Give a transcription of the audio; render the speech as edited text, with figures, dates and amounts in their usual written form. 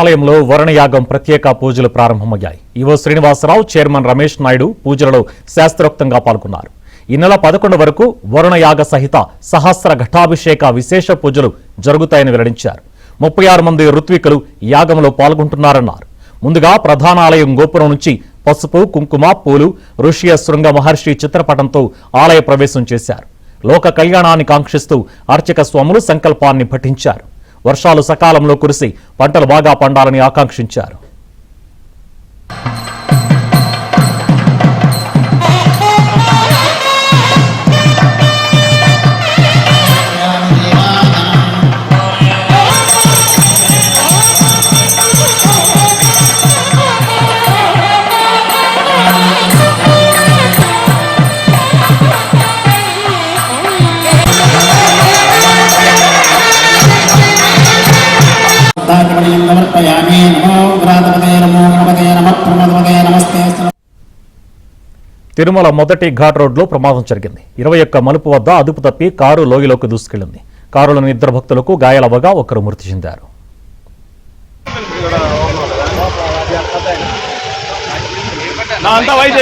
ఆలయంలో వరుణయాగం ప్రత్యేక పూజలు ప్రారంభమయ్యాయి. ఈవో శ్రీనివాసరావు, చైర్మన్ రమేష్ నాయుడు పూజలలో శాస్త్రోక్తంగా పాల్గొన్నారు. ఈ నెల 11 వరకు వరుణయాగ సహిత సహస్ర ఘటాభిషేక విశేష పూజలు జరుగుతాయని వెల్లడించారు. 36 మంది ఋత్వికులు యాగంలో పాల్గొంటున్నారన్నారు. ముందుగా ప్రధాన ఆలయం గోపురం నుంచి పసుపు, కుంకుమ, పూలు, ఋషియ శృంగ మహర్షి చిత్రపటంతో ఆలయ ప్రవేశం చేశారు. లోక కళ్యాణాన్ని కాంక్షిస్తూ అర్చక స్వాములు సంకల్పాన్ని పఠించారు. వర్షాలు సకాలంలో కురిసి పంటలు బాగా పండాలని ఆకాంక్షించారు. తిరుమల మొదటి ఘాట్ రోడ్లో ప్రమాదం జరిగింది. 21 మలుపు వద్ద అదుపు తప్పి కారు లోయలోకి దూసుకెళ్లింది. కారులోని 2 భక్తులకు గాయాలవగా ఒకరు మృతి చెందారు. నా అంతా వయసు